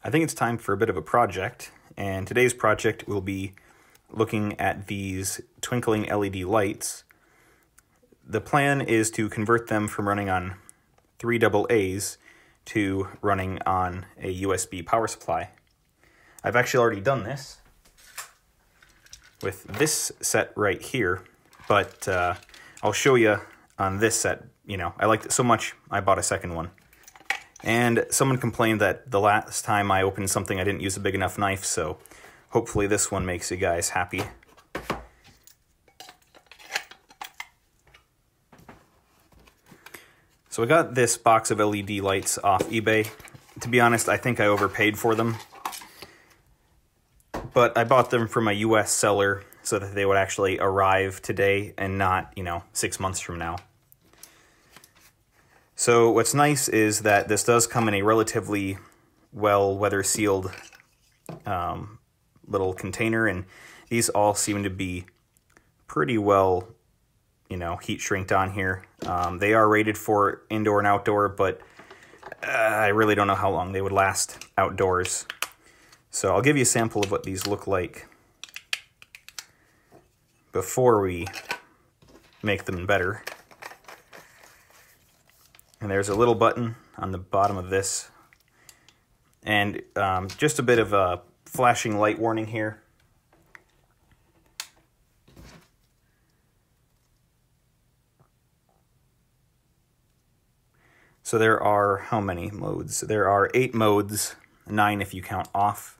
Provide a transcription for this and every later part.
I think it's time for a bit of a project, and today's project will be looking at these twinkling LED lights. The plan is to convert them from running on 3 AA's to running on a USB power supply. I've actually already done this with this set right here, but I'll show you on this set. You know, I liked it so much, I bought a second one. And someone complained that the last time I opened something I didn't use a big enough knife, so hopefully this one makes you guys happy. So I got this box of LED lights off eBay. To be honest, I think I overpaid for them. But I bought them from a US seller so that they would actually arrive today and not, 6 months from now. So what's nice is that this does come in a relatively well weather-sealed little container, and these all seem to be pretty well, heat shrinked on here. They are rated for indoor and outdoor, but I really don't know how long they would last outdoors. So I'll give you a sample of what these look like before we make them better. And there's a little button on the bottom of this. And just a bit of a flashing light warning here. So there are how many modes? There are 8 modes, 9 if you count off.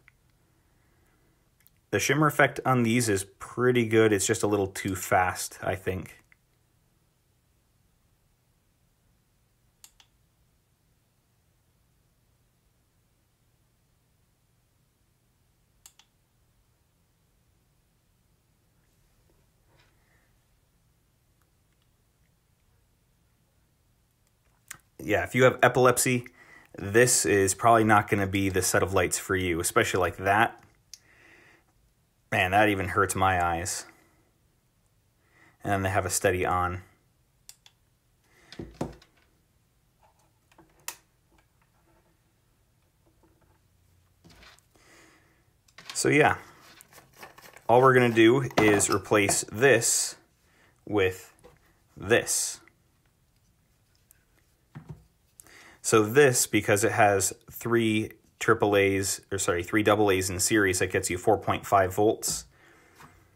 The shimmer effect on these is pretty good. It's just a little too fast, I think. Yeah, if you have epilepsy, this is probably not going to be the set of lights for you, especially like that. Man, that even hurts my eyes. And then they have a steady on. So yeah, all we're going to do is replace this with this. So this, because it has 3 AA's in series, that gets you 4.5 volts.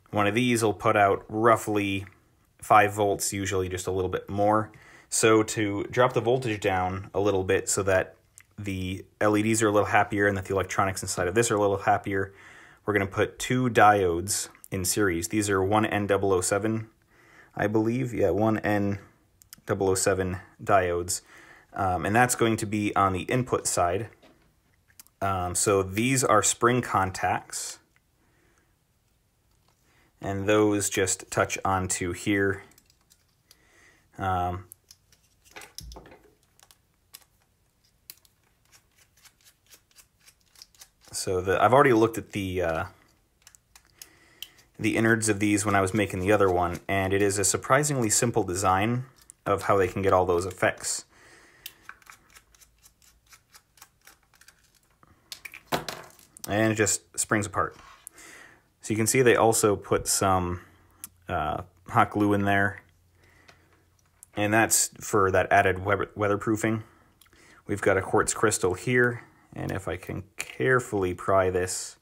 One of these will put out roughly 5 volts, usually just a little bit more. So to drop the voltage down a little bit so that the LEDs are a little happier and that the electronics inside of this are a little happier, we're going to put 2 diodes in series. These are 1N007, I believe. Yeah, 1N007 diodes. And that's going to be on the input side. So these are spring contacts, and those just touch onto here. So I've already looked at the innards of these when I was making the other one, and it is a surprisingly simple design of how they can get all those effects. And it just springs apart. So you can see they also put some hot glue in there. And that's for that added weatherproofing. We've got a quartz crystal here. And if I can carefully pry this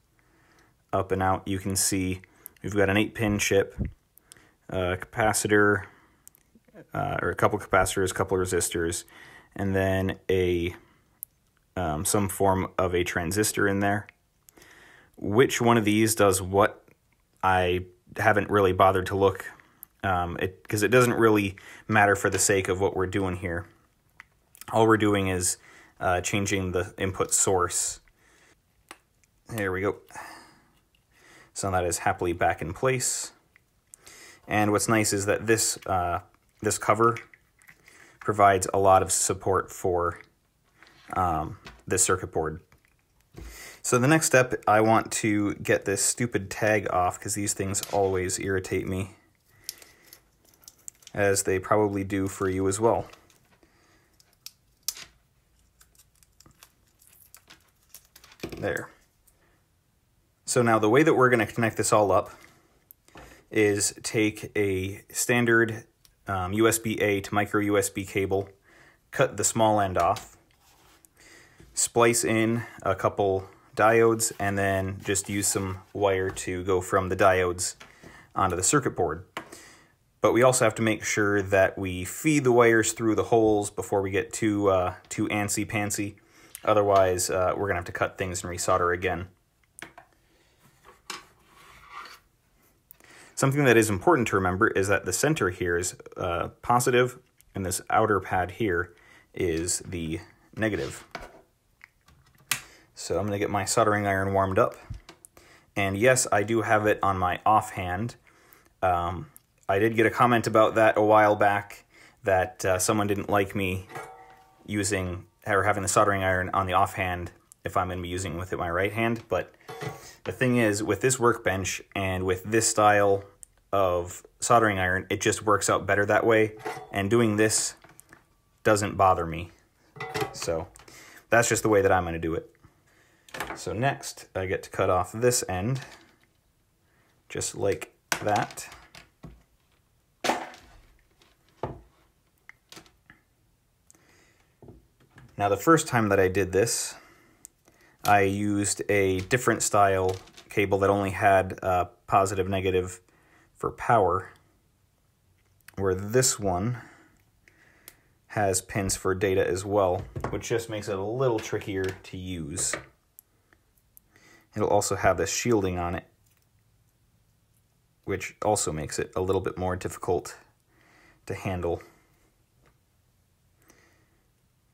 up and out, you can see we've got an 8-pin chip, a capacitor, or a couple capacitors, a couple resistors, and then some form of a transistor in there. Which one of these does what, I haven't really bothered to look, because it doesn't really matter for the sake of what we're doing here. All we're doing is changing the input source. There we go. So that is happily back in place. And what's nice is that this cover provides a lot of support for this circuit board. So the next step, I want to get this stupid tag off, because these things always irritate me, as they probably do for you as well. There. So now the way that we're going to connect this all up is take a standard USB-A to micro USB cable, cut the small end off, splice in a couple diodes, and then just use some wire to go from the diodes onto the circuit board. But we also have to make sure that we feed the wires through the holes before we get too antsy-pantsy. Otherwise, we're going to have to cut things and resolder again. Something that is important to remember is that the center here is positive, and this outer pad here is the negative. So I'm going to get my soldering iron warmed up. And yes, I do have it on my offhand. I did get a comment about that a while back, that someone didn't like me using or having the soldering iron on the offhand if I'm going to be using it with my right hand. But the thing is, with this workbench and with this style of soldering iron, it just works out better that way, and doing this doesn't bother me. So that's just the way that I'm going to do it. So next, I get to cut off this end, just like that. Now the first time that I did this, I used a different style cable that only had positive, negative for power, where this one has pins for data as well, which just makes it a little trickier to use. It'll also have this shielding on it, which also makes it a little bit more difficult to handle.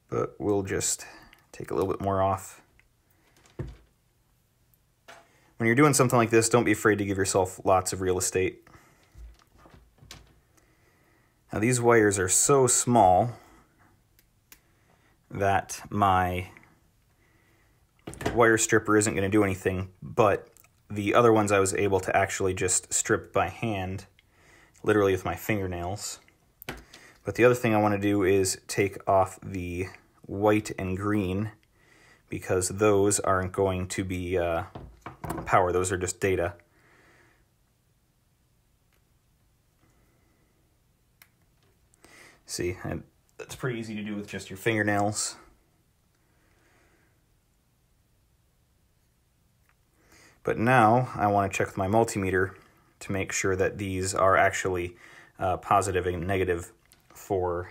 But we'll just take a little bit more off. When you're doing something like this, don't be afraid to give yourself lots of real estate. Now these wires are so small that my wire stripper isn't going to do anything, but the other ones I was able to actually just strip by hand, literally with my fingernails. But the other thing I want to do is take off the white and green, because those aren't going to be power, those are just data. See, and that's pretty easy to do with just your fingernails. But now I want to check with my multimeter to make sure that these are actually positive and negative for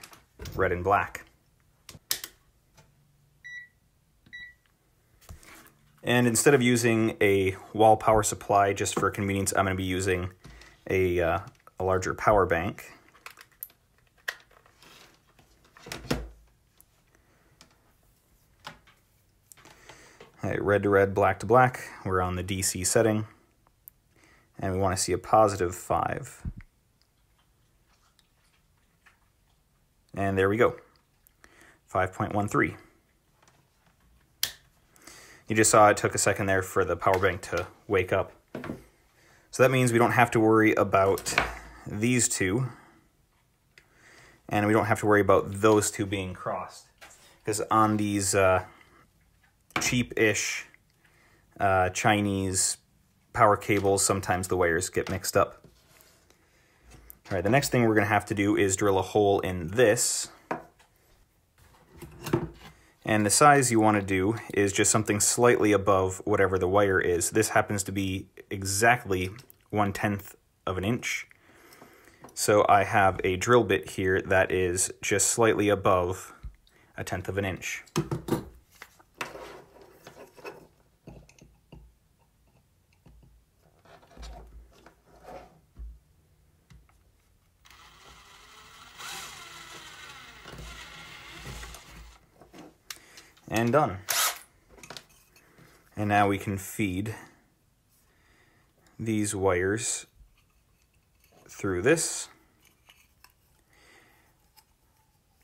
red and black. And instead of using a wall power supply just for convenience, I'm going to be using a larger power bank. All right, red to red, black to black. We're on the DC setting, and we want to see a positive 5. And there we go, 5.13. You just saw it took a second there for the power bank to wake up. So that means we don't have to worry about these two, and we don't have to worry about those two being crossed. Because on these cheap-ish Chinese power cables, sometimes the wires get mixed up. All right, the next thing we're going to have to do is drill a hole in this. And the size you want to do is just something slightly above whatever the wire is. This happens to be exactly 1/10 of an inch. So I have a drill bit here that is just slightly above 1/10 of an inch. And done. And now we can feed these wires through this.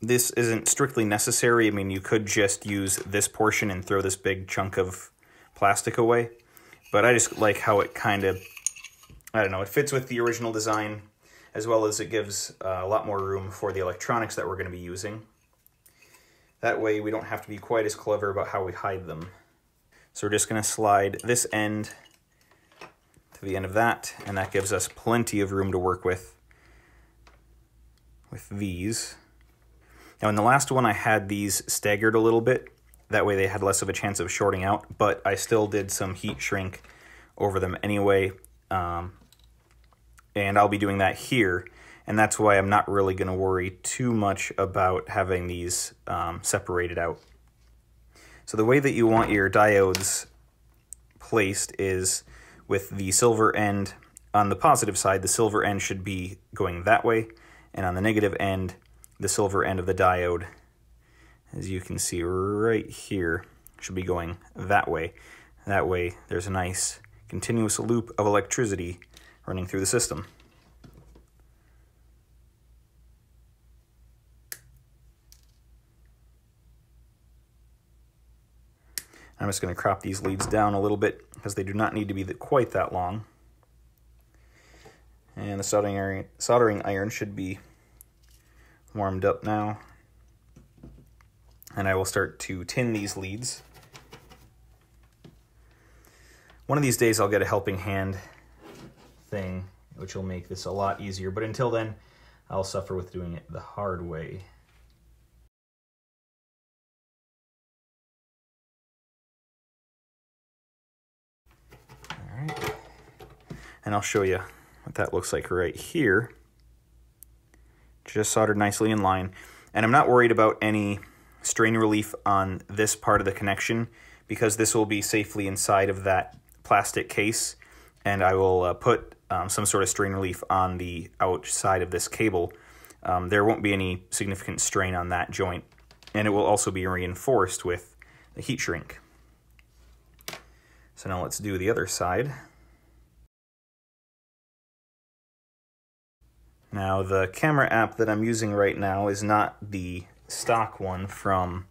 This isn't strictly necessary. I mean, you could just use this portion and throw this big chunk of plastic away. But I just like how it kind of, I don't know, it fits with the original design, as well as it gives a lot more room for the electronics that we're going to be using. That way we don't have to be quite as clever about how we hide them. So we're just going to slide this end to the end of that, and that gives us plenty of room to work with these. Now in the last one I had these staggered a little bit, that way they had less of a chance of shorting out, but I still did some heat shrink over them anyway, and I'll be doing that here, and that's why I'm not really going to worry too much about having these separated out. So the way that you want your diodes placed is with the silver end on the positive side, the silver end should be going that way, and on the negative end, the silver end of the diode, as you can see right here, should be going that way. That way, there's a nice continuous loop of electricity running through the system. I'm just going to crop these leads down a little bit because they do not need to be quite that long. And the soldering iron should be warmed up now. And I will start to tin these leads. One of these days I'll get a helping hand thing, which will make this a lot easier. But until then, I'll suffer with doing it the hard way. Alright, and I'll show you what that looks like right here. Just soldered nicely in line. And I'm not worried about any strain relief on this part of the connection because this will be safely inside of that plastic case, and I will put some sort of strain relief on the outside of this cable. There won't be any significant strain on that joint, and it will also be reinforced with the heat shrink. So now let's do the other side. Now the camera app that I'm using right now is not the stock one from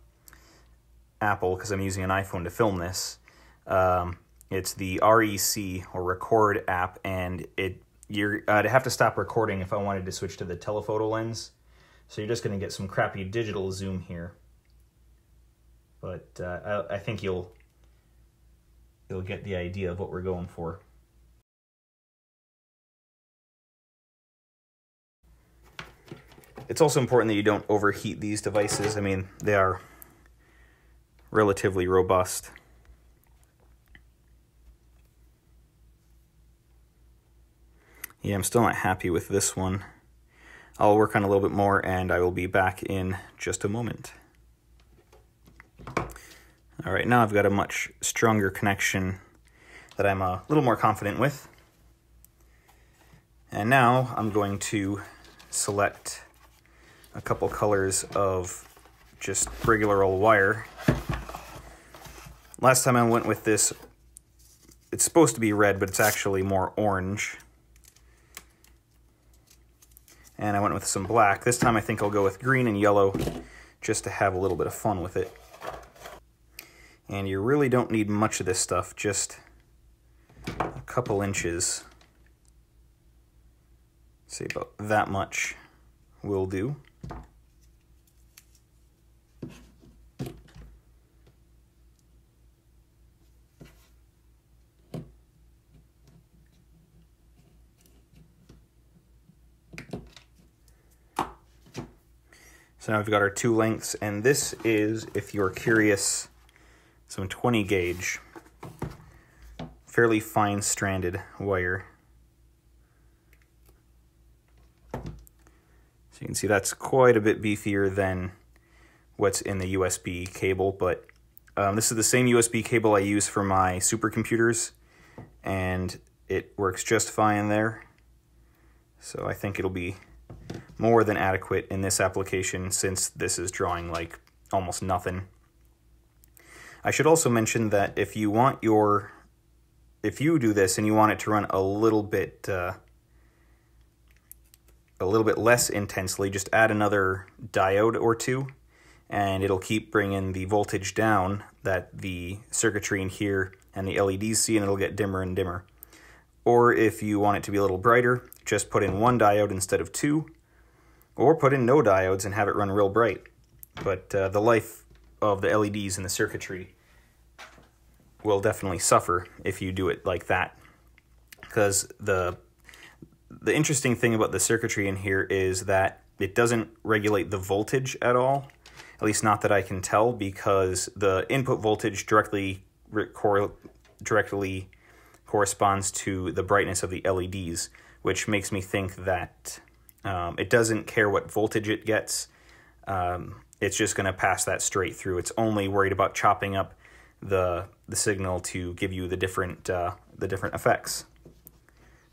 Apple because I'm using an iPhone to film this. It's the REC or Record app, and I'd have to stop recording if I wanted to switch to the telephoto lens. So you're just going to get some crappy digital zoom here. But I think you'll get the idea of what we're going for. It's also important that you don't overheat these devices. I mean, they are relatively robust. Yeah, I'm still not happy with this one. I'll work on a little bit more and I will be back in just a moment. All right, now I've got a much stronger connection that I'm a little more confident with. And now I'm going to select a couple colors of just regular old wire. Last time I went with this, it's supposed to be red, but it's actually more orange. And I went with some black. This time I think I'll go with green and yellow just to have a little bit of fun with it. And you really don't need much of this stuff, just a couple inches. Say about that much will do. So now we've got our two lengths, and this is, if you're curious, some 20 gauge, fairly fine stranded wire. So you can see that's quite a bit beefier than what's in the USB cable, but this is the same USB cable I use for my supercomputers, and it works just fine there. So I think it'll be more than adequate in this application since this is drawing like almost nothing. I should also mention that if you do this and you want it to run a little bit less intensely, just add another diode or two, and it'll keep bringing the voltage down that the circuitry in here and the LEDs see, and it'll get dimmer and dimmer. Or if you want it to be a little brighter, just put in one diode instead of two, or put in no diodes and have it run real bright. But the life of the LEDs and the circuitry will definitely suffer if you do it like that. Because the interesting thing about the circuitry in here is that it doesn't regulate the voltage at all, at least not that I can tell, because the input voltage directly corresponds to the brightness of the LEDs, which makes me think that it doesn't care what voltage it gets. It's just going to pass that straight through. It's only worried about chopping up the signal to give you the different effects.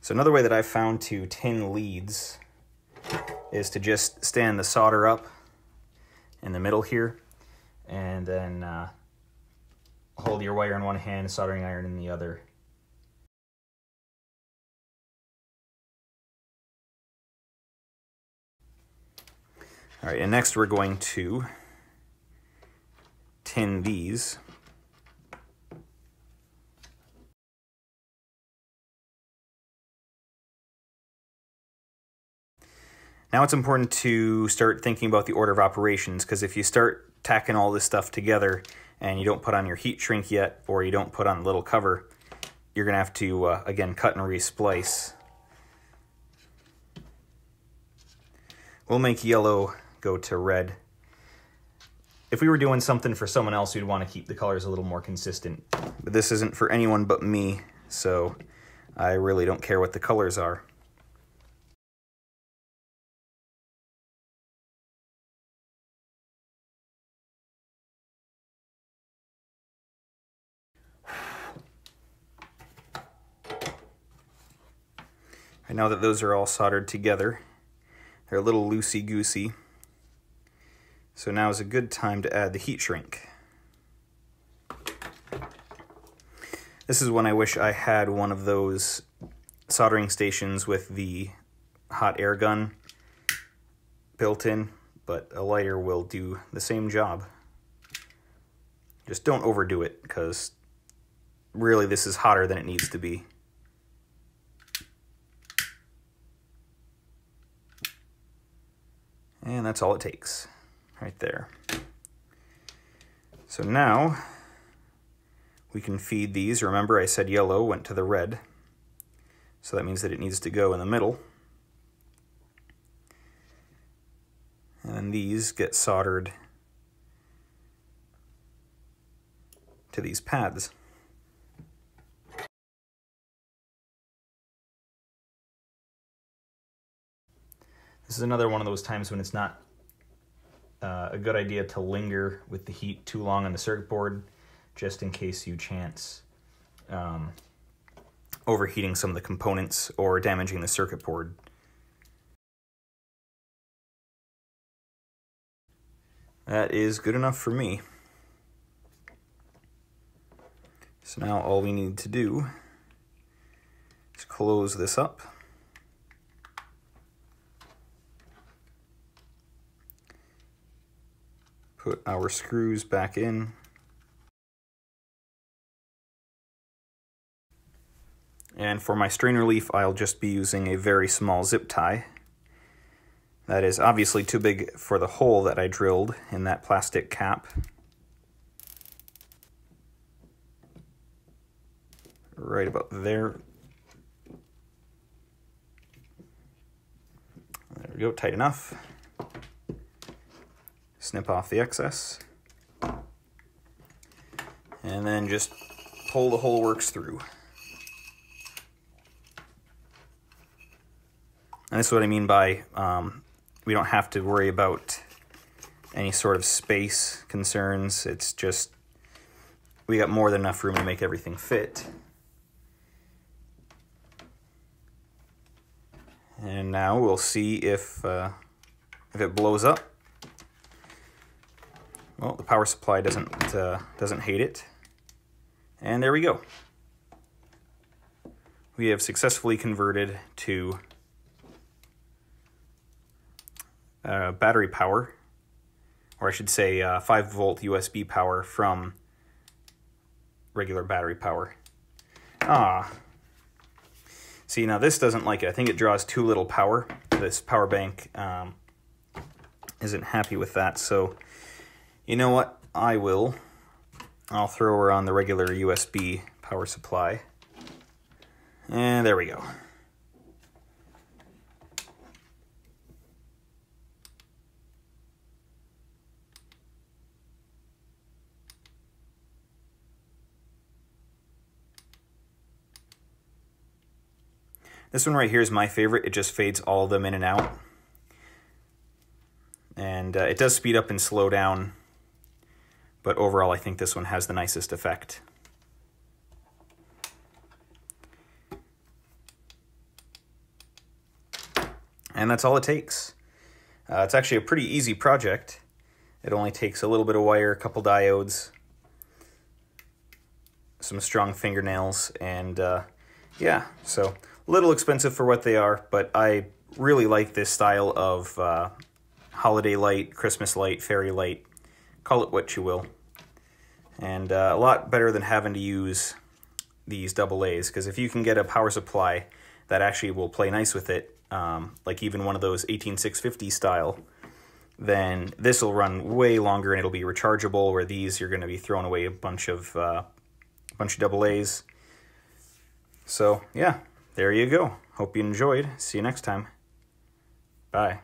So another way that I've found to tin leads is to just stand the solder up in the middle here, and then hold your wire in one hand, soldering iron in the other. All right, and next we're going to tin these. Now it's important to start thinking about the order of operations, because if you start tacking all this stuff together and you don't put on your heat shrink yet, or you don't put on a little cover, you're going to have to, again, cut and resplice. We'll make yellow go to red. If we were doing something for someone else, we'd want to keep the colors a little more consistent. But this isn't for anyone but me, so I really don't care what the colors are. And now that those are all soldered together, they're a little loosey-goosey. So now is a good time to add the heat shrink. This is when I wish I had one of those soldering stations with the hot air gun built in, but a lighter will do the same job. Just don't overdo it, because really this is hotter than it needs to be. And that's all it takes, right there. So now we can feed these. Remember, I said yellow went to the red, so that means that it needs to go in the middle. And then these get soldered to these pads. This is another one of those times when it's not a good idea to linger with the heat too long on the circuit board, just in case you chance overheating some of the components or damaging the circuit board. That is good enough for me. So now all we need to do is close this up. Put our screws back in. And for my strain relief, I'll just be using a very small zip tie. That is obviously too big for the hole that I drilled in that plastic cap. Right about there. There we go, tight enough. Snip off the excess. And then just pull the whole works through. And this is what I mean by we don't have to worry about any sort of space concerns. It's just we got more than enough room to make everything fit. And now we'll see if it blows up. Well, the power supply doesn't hate it. And there we go. We have successfully converted to battery power, or I should say 5-volt USB power from regular battery power. See, now this doesn't like it. I think it draws too little power. This power bank isn't happy with that, so you know what? I will I'll throw her on the regular USB power supply. And there we go. This one right here is my favorite. It just fades all of them in and out. And it does speed up and slow down, but overall I think this one has the nicest effect. And that's all it takes. It's actually a pretty easy project. It only takes a little bit of wire, a couple diodes, some strong fingernails, and yeah, so a little expensive for what they are, but I really like this style of holiday light, Christmas light, fairy light, call it what you will. And a lot better than having to use these AA's, because if you can get a power supply that actually will play nice with it, like even one of those 18650 style, then this will run way longer and it'll be rechargeable, where these you're going to be throwing away a bunch of AA's. So yeah, there you go. Hope you enjoyed. See you next time. Bye.